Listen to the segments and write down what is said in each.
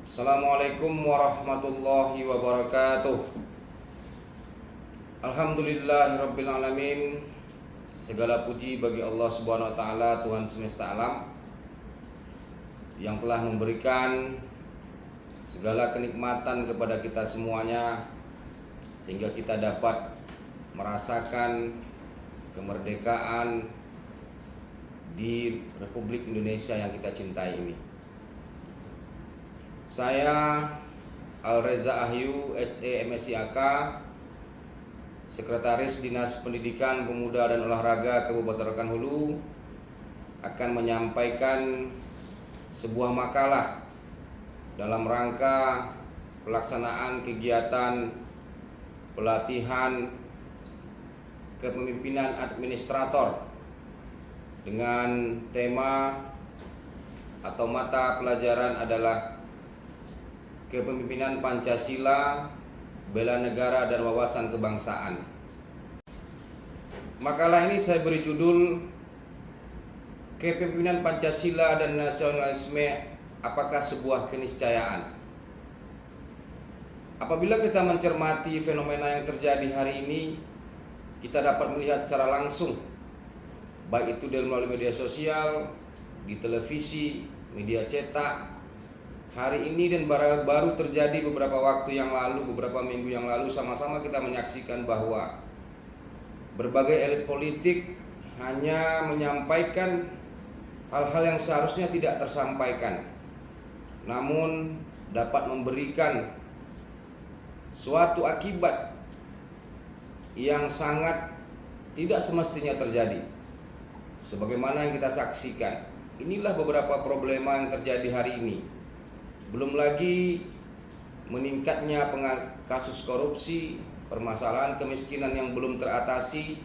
Assalamualaikum warahmatullahi wabarakatuh. Alhamdulillahirabbil alamin. Segala puji bagi Allah Subhanahu wa taala, Tuhan semesta alam, yang telah memberikan segala kenikmatan kepada kita semuanya sehingga kita dapat merasakan kemerdekaan di Republik Indonesia yang kita cintai ini. Saya Alreza Ahyu, SE MSI AK, Sekretaris Dinas Pendidikan, Pemuda dan Olahraga Kabupaten Rokan Hulu, akan menyampaikan sebuah makalah dalam rangka pelaksanaan kegiatan pelatihan kepemimpinan administrator dengan tema atau mata pelajaran adalah Kepemimpinan Pancasila, Bela Negara dan Wawasan Kebangsaan. Makalah ini saya beri judul Kepemimpinan Pancasila dan Nasionalisme, apakah sebuah keniscayaan? Apabila kita mencermati fenomena yang terjadi hari ini, kita dapat melihat secara langsung, baik itu melalui media sosial, di televisi, media cetak. Hari ini dan baru terjadi beberapa waktu yang lalu, beberapa minggu yang lalu, sama-sama kita menyaksikan bahwa berbagai elit politik hanya menyampaikan hal-hal yang seharusnya tidak tersampaikan, namun dapat memberikan suatu akibat yang sangat tidak semestinya terjadi. Sebagaimana yang kita saksikan, inilah beberapa problema yang terjadi hari ini. Belum lagi meningkatnya kasus korupsi, permasalahan kemiskinan yang belum teratasi,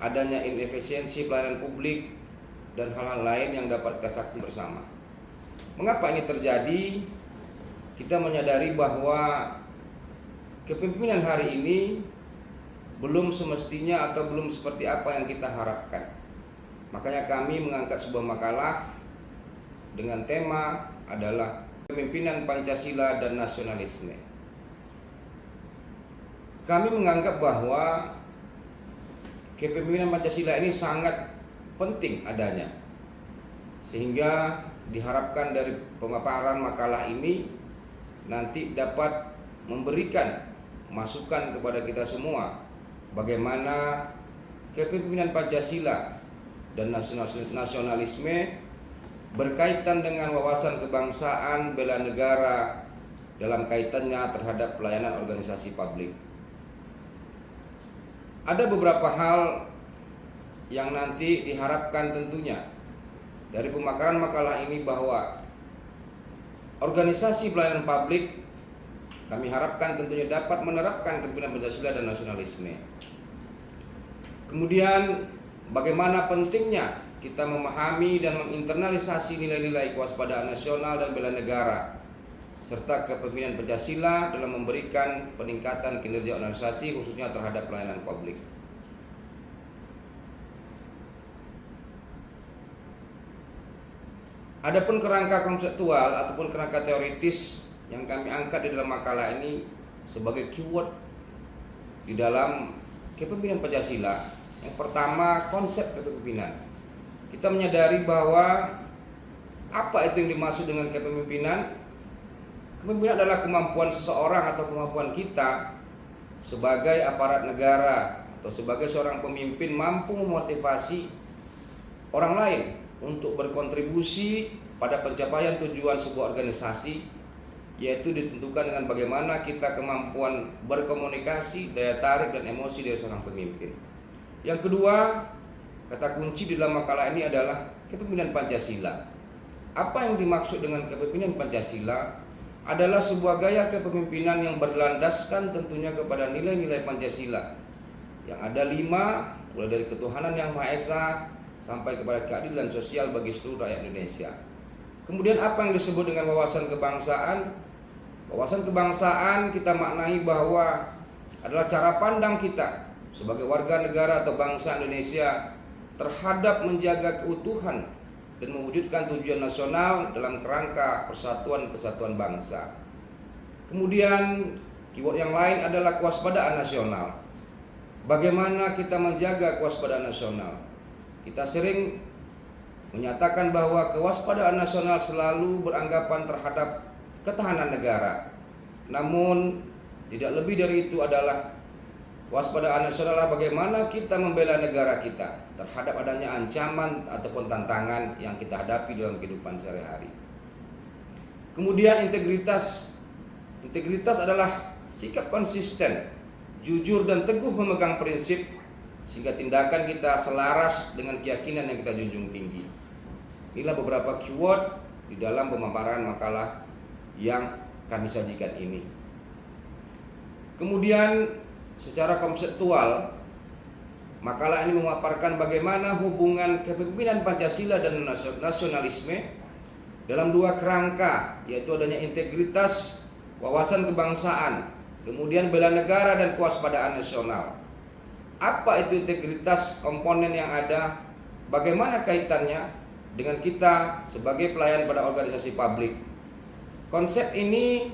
adanya inefisiensi pelayanan publik, dan hal-hal lain yang dapat kita saksikan bersama. Mengapa ini terjadi? Kita menyadari bahwa kepemimpinan hari ini belum semestinya atau belum seperti apa yang kita harapkan. Makanya kami mengangkat sebuah makalah dengan tema adalah Kepemimpinan Pancasila dan Nasionalisme. Kami menganggap bahwa kepemimpinan Pancasila ini sangat penting adanya, sehingga diharapkan dari pemaparan makalah ini nanti dapat memberikan masukan kepada kita semua bagaimana kepemimpinan Pancasila dan nasionalisme berkaitan dengan wawasan kebangsaan, bela negara dalam kaitannya terhadap pelayanan organisasi publik. Ada beberapa hal yang nanti diharapkan tentunya dari pemakaran makalah ini, bahwa organisasi pelayanan publik kami harapkan tentunya dapat menerapkan kepemimpinan Pancasila dan nasionalisme. Kemudian bagaimana pentingnya kita memahami dan menginternalisasi nilai-nilai kewaspadaan nasional dan bela negara serta kepemimpinan Pancasila dalam memberikan peningkatan kinerja organisasi khususnya terhadap pelayanan publik. Adapun kerangka konseptual ataupun kerangka teoritis yang kami angkat di dalam makalah ini sebagai keyword di dalam kepemimpinan Pancasila. Yang pertama, konsep kepemimpinan. Kita menyadari bahwa apa itu yang dimaksud dengan kepemimpinan? Kepemimpinan adalah kemampuan seseorang atau kemampuan kita sebagai aparat negara atau sebagai seorang pemimpin mampu memotivasi orang lain untuk berkontribusi pada pencapaian tujuan sebuah organisasi, yaitu ditentukan dengan bagaimana kita kemampuan berkomunikasi, daya tarik dan emosi dari seorang pemimpin. Yang kedua, kata kunci di dalam makalah ini adalah kepemimpinan Pancasila. Apa yang dimaksud dengan kepemimpinan Pancasila? Adalah sebuah gaya kepemimpinan yang berlandaskan tentunya kepada nilai-nilai Pancasila, yang ada 5, mulai dari ketuhanan yang Maha Esa sampai kepada keadilan sosial bagi seluruh rakyat Indonesia. Kemudian apa yang disebut dengan wawasan kebangsaan? Wawasan kebangsaan kita maknai bahwa adalah cara pandang kita sebagai warga negara atau bangsa Indonesia terhadap menjaga keutuhan dan mewujudkan tujuan nasional dalam kerangka persatuan kesatuan bangsa. Kemudian keyword yang lain adalah kewaspadaan nasional. Bagaimana kita menjaga kewaspadaan nasional? Kita sering menyatakan bahwa kewaspadaan nasional selalu beranggapan terhadap ketahanan negara. Namun tidak lebih dari itu adalah kewaspadaan nasional adalah bagaimana kita membela negara kita terhadap adanya ancaman ataupun tantangan yang kita hadapi dalam kehidupan sehari-hari. Kemudian integritas. Integritas adalah sikap konsisten, jujur dan teguh memegang prinsip sehingga tindakan kita selaras dengan keyakinan yang kita junjung tinggi. Inilah beberapa keyword di dalam pemaparan makalah yang kami sajikan ini. Kemudian secara konseptual, makalah ini memaparkan bagaimana hubungan kepemimpinan Pancasila dan nasionalisme dalam dua kerangka, yaitu adanya integritas, wawasan kebangsaan, kemudian bela negara dan kewaspadaan nasional. Apa itu integritas komponen yang ada? Bagaimana kaitannya dengan kita sebagai pelayan pada organisasi publik? Konsep ini,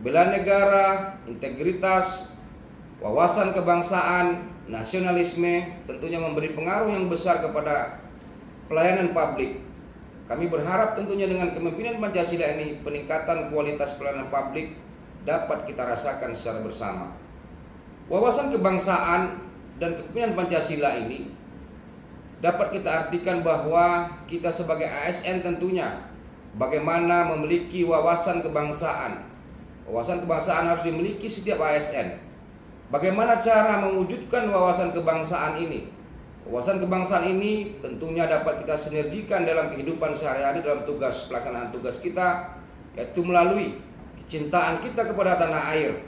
bela negara, integritas, wawasan kebangsaan, nasionalisme tentunya memberi pengaruh yang besar kepada pelayanan publik. Kami berharap tentunya dengan kepemimpinan Pancasila ini peningkatan kualitas pelayanan publik dapat kita rasakan secara bersama. Wawasan kebangsaan dan kepemimpinan Pancasila ini dapat kita artikan bahwa kita sebagai ASN tentunya bagaimana memiliki wawasan kebangsaan. Wawasan kebangsaan harus dimiliki setiap ASN. Bagaimana cara mewujudkan wawasan kebangsaan ini? Wawasan kebangsaan ini tentunya dapat kita sinergikan dalam kehidupan sehari-hari dalam pelaksanaan tugas kita, yaitu melalui kecintaan kita kepada tanah air,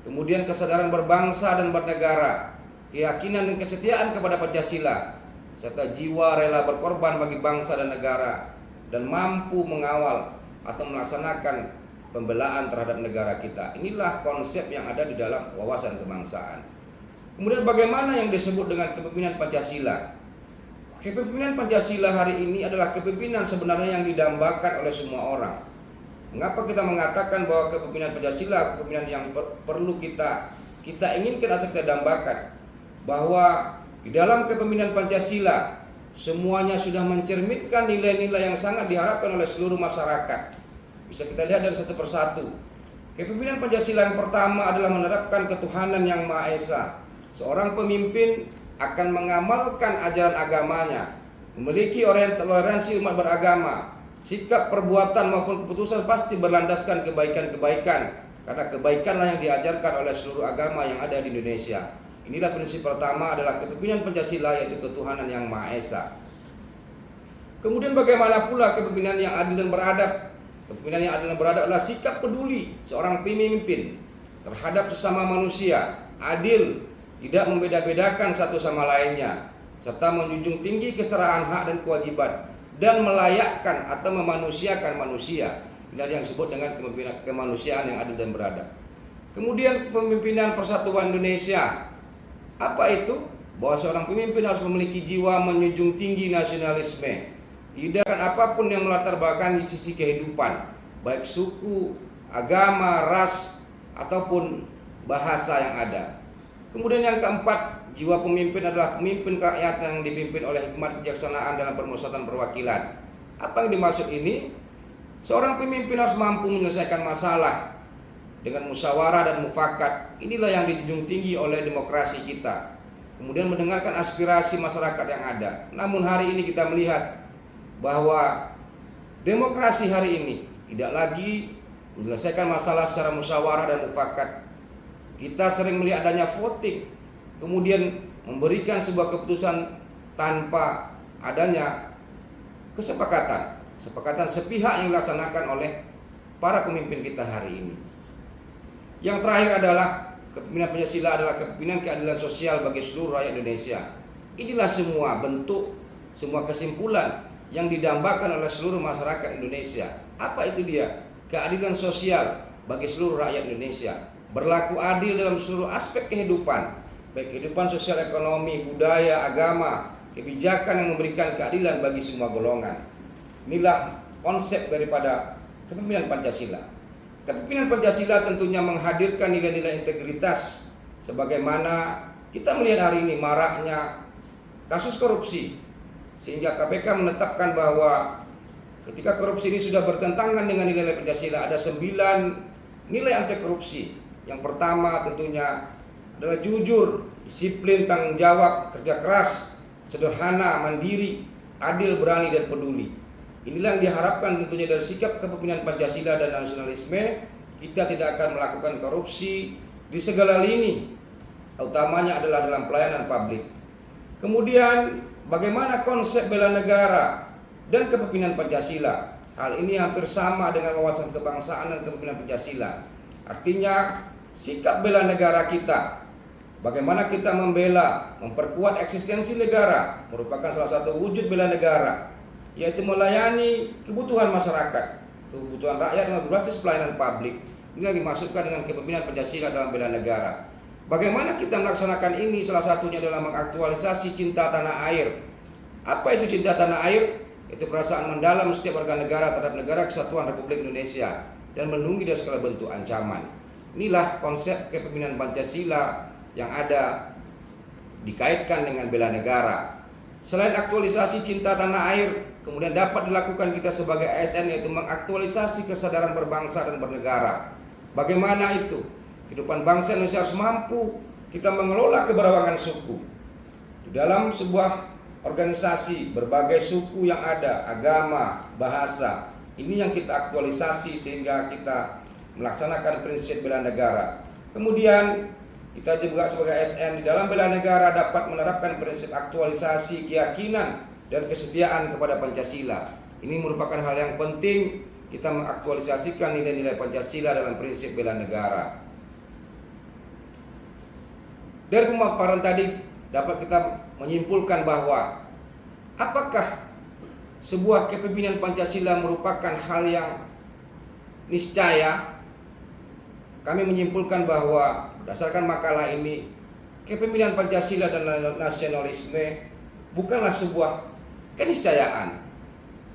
kemudian kesadaran berbangsa dan bernegara, keyakinan dan kesetiaan kepada Pancasila, serta jiwa rela berkorban bagi bangsa dan negara, dan mampu mengawal atau melaksanakan pembelaan terhadap negara kita. Inilah konsep yang ada di dalam wawasan kebangsaan. Kemudian bagaimana yang disebut dengan kepemimpinan Pancasila? Kepemimpinan Pancasila hari ini adalah kepemimpinan sebenarnya yang didambakan oleh semua orang. Mengapa kita mengatakan bahwa kepemimpinan Pancasila kepemimpinan yang perlu kita inginkan atau kita dambakan? Bahwa di dalam kepemimpinan Pancasila semuanya sudah mencerminkan nilai-nilai yang sangat diharapkan oleh seluruh masyarakat. Bisa kita lihat dari satu persatu. Kepemimpinan Pancasila yang pertama adalah menerapkan ketuhanan yang Maha Esa. Seorang pemimpin akan mengamalkan ajaran agamanya, memiliki toleransi umat beragama, sikap perbuatan maupun keputusan pasti berlandaskan kebaikan-kebaikan, karena kebaikanlah yang diajarkan oleh seluruh agama yang ada di Indonesia. Inilah prinsip pertama adalah kepemimpinan Pancasila, yaitu ketuhanan yang Maha Esa. Kemudian bagaimana pula kepemimpinan yang adil dan beradab? Kepemimpinan yang adil dan beradab adalah sikap peduli seorang pemimpin terhadap sesama manusia, adil, tidak membeda-bedakan satu sama lainnya, serta menjunjung tinggi kesetaraan hak dan kewajiban, dan melayakkan atau memanusiakan manusia. Inilah yang disebut dengan kepemimpinan kemanusiaan yang adil dan beradab. Kemudian kepemimpinan persatuan Indonesia. Apa itu? Bahwa seorang pemimpin harus memiliki jiwa menjunjung tinggi nasionalisme. Tidak akan apapun yang melatar belakangi sisi kehidupan, baik suku, agama, ras, ataupun bahasa yang ada. Kemudian yang keempat, jiwa pemimpin adalah pemimpin rakyat yang dipimpin oleh hikmat kebijaksanaan dalam permusyawaratan perwakilan. Apa yang dimaksud ini? Seorang pemimpin harus mampu menyelesaikan masalah dengan musyawarah dan mufakat. Inilah yang dijunjung tinggi oleh demokrasi kita. Kemudian mendengarkan aspirasi masyarakat yang ada. Namun hari ini kita melihat bahwa demokrasi hari ini tidak lagi menyelesaikan masalah secara musyawarah dan mufakat. Kita sering melihat adanya voting, kemudian memberikan sebuah keputusan tanpa adanya kesepakatan sepihak yang dilaksanakan oleh para pemimpin kita hari ini. Yang terakhir adalah kepemimpinan Pancasila adalah kepemimpinan keadilan sosial bagi seluruh rakyat Indonesia. Inilah semua bentuk, semua kesimpulan yang didambakan oleh seluruh masyarakat Indonesia. Apa itu dia? Keadilan sosial bagi seluruh rakyat Indonesia. Berlaku adil dalam seluruh aspek kehidupan, baik kehidupan sosial, ekonomi, budaya, agama, kebijakan yang memberikan keadilan bagi semua golongan. Inilah konsep daripada kepemimpinan Pancasila. Kepemimpinan Pancasila tentunya menghadirkan nilai-nilai integritas, sebagaimana kita melihat hari ini maraknya kasus korupsi, sehingga KPK menetapkan bahwa ketika korupsi ini sudah bertentangan dengan nilai Pancasila, ada 9 nilai anti korupsi. Yang pertama tentunya adalah jujur, disiplin, tanggung jawab, kerja keras, sederhana, mandiri, adil, berani, dan peduli. Inilah yang diharapkan tentunya dari sikap kepemimpinan Pancasila dan nasionalisme. Kita tidak akan melakukan korupsi di segala lini, utamanya adalah dalam pelayanan publik. Kemudian bagaimana konsep bela negara dan kepemimpinan Pancasila? Hal ini hampir sama dengan wawasan kebangsaan dan kepemimpinan Pancasila. Artinya sikap bela negara kita, bagaimana kita membela, memperkuat eksistensi negara, merupakan salah satu wujud bela negara, yaitu melayani kebutuhan masyarakat, kebutuhan rakyat dengan berbasis pelayanan publik. Ini yang dimaksudkan dengan kepemimpinan Pancasila dalam bela negara. Bagaimana kita melaksanakan ini? Salah satunya adalah mengaktualisasi cinta tanah air. Apa itu cinta tanah air? Itu perasaan mendalam setiap warga negara terhadap negara kesatuan Republik Indonesia dan melindungi dari segala bentuk ancaman. Inilah konsep kepemimpinan Pancasila yang ada dikaitkan dengan bela negara. Selain aktualisasi cinta tanah air, kemudian dapat dilakukan kita sebagai ASN, yaitu mengaktualisasi kesadaran berbangsa dan bernegara. Bagaimana itu? Kehidupan bangsa Indonesia harus mampu kita mengelola keberagaman suku. Di dalam sebuah organisasi, berbagai suku yang ada, agama, bahasa, ini yang kita aktualisasi sehingga kita melaksanakan prinsip bela negara. Kemudian kita juga sebagai ASN di dalam bela negara dapat menerapkan prinsip aktualisasi keyakinan dan kesetiaan kepada Pancasila. Ini merupakan hal yang penting, kita mengaktualisasikan nilai-nilai Pancasila dalam prinsip bela negara. Dari pemaparan tadi dapat kita menyimpulkan bahwa apakah sebuah kepemimpinan Pancasila merupakan hal yang niscaya? Kami menyimpulkan bahwa berdasarkan makalah ini, kepemimpinan Pancasila dan nasionalisme bukanlah sebuah keniscayaan.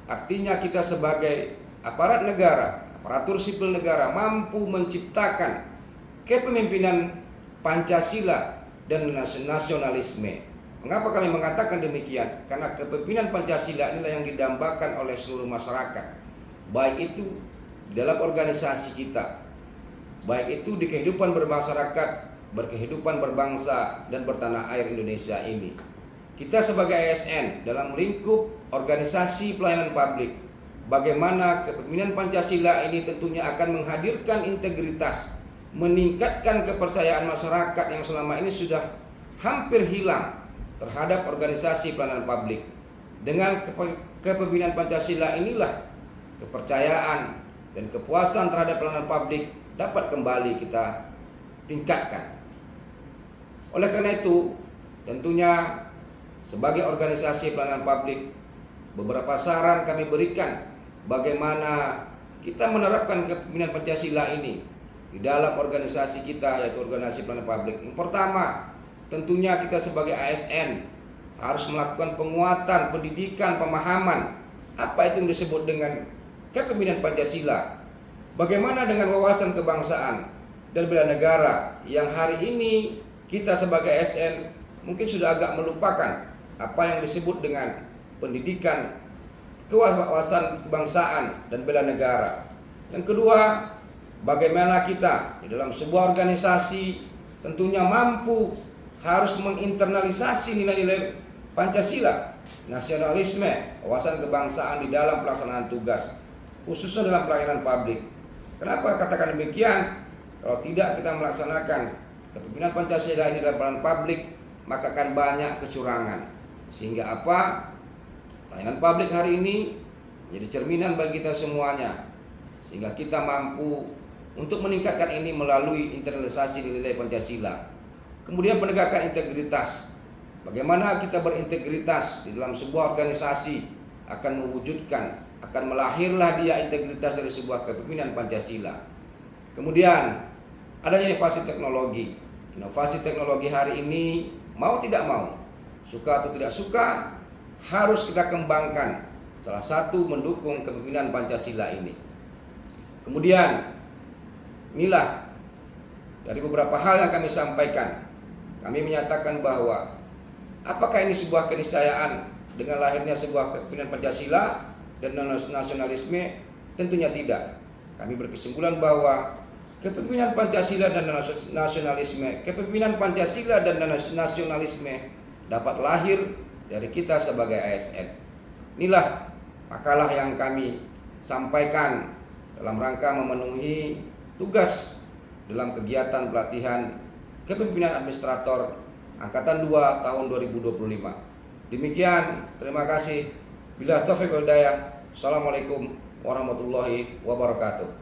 Artinya kita sebagai aparat negara, aparatur sipil negara mampu menciptakan kepemimpinan Pancasila dan nasionalisme. Mengapa kami mengatakan demikian? Karena kepemimpinan Pancasila inilah yang didambakan oleh seluruh masyarakat, baik itu di dalam organisasi kita, baik itu di kehidupan bermasyarakat, berkehidupan berbangsa dan bertanah air Indonesia ini. Kita sebagai ASN dalam lingkup organisasi pelayanan publik, bagaimana kepemimpinan Pancasila ini tentunya akan menghadirkan integritas, meningkatkan kepercayaan masyarakat yang selama ini sudah hampir hilang terhadap organisasi pelayanan publik. Dengan kepemimpinan Pancasila inilah kepercayaan dan kepuasan terhadap pelayanan publik dapat kembali kita tingkatkan. Oleh karena itu, tentunya sebagai organisasi pelayanan publik, beberapa saran kami berikan bagaimana kita menerapkan kepemimpinan Pancasila ini di dalam organisasi kita, yaitu organisasi pelayanan publik. Yang pertama, tentunya kita sebagai ASN harus melakukan penguatan pendidikan, pemahaman apa itu yang disebut dengan kepemimpinan Pancasila. Bagaimana dengan wawasan kebangsaan dan bela negara yang hari ini kita sebagai ASN mungkin sudah agak melupakan apa yang disebut dengan pendidikan kewawasan kebangsaan dan bela negara. Yang kedua, bagaimana kita di dalam sebuah organisasi tentunya mampu harus menginternalisasi nilai-nilai Pancasila, nasionalisme, wawasan kebangsaan di dalam pelaksanaan tugas, khususnya dalam pelayanan publik. Kenapa katakan demikian? Kalau tidak kita melaksanakan kepemimpinan Pancasila ini dalam pelayanan publik, maka akan banyak kecurangan. Sehingga apa? Pelayanan publik hari ini menjadi cerminan bagi kita semuanya. Sehingga kita mampu untuk meningkatkan ini melalui internalisasi nilai Pancasila. Kemudian penegakan integritas. Bagaimana kita berintegritas di dalam sebuah organisasi akan mewujudkan, akan melahirlah dia integritas dari sebuah kepemimpinan Pancasila. Kemudian adanya inovasi teknologi. Inovasi teknologi hari ini mau tidak mau, suka atau tidak suka, harus kita kembangkan salah satu mendukung kepemimpinan Pancasila ini. Kemudian, inilah dari beberapa hal yang kami sampaikan. Kami menyatakan bahwa apakah ini sebuah keniscayaan dengan lahirnya sebuah kepemimpinan Pancasila dan nasionalisme? Tentunya tidak. Kami berkesimpulan bahwa kepemimpinan Pancasila dan nasionalisme dapat lahir dari kita sebagai ASN. Inilah makalah yang kami sampaikan dalam rangka memenuhi tugas dalam kegiatan pelatihan kepemimpinan administrator Angkatan 2 tahun 2025. Demikian, terima kasih. Bila taufiq wal hidayah. Assalamualaikum warahmatullahi wabarakatuh.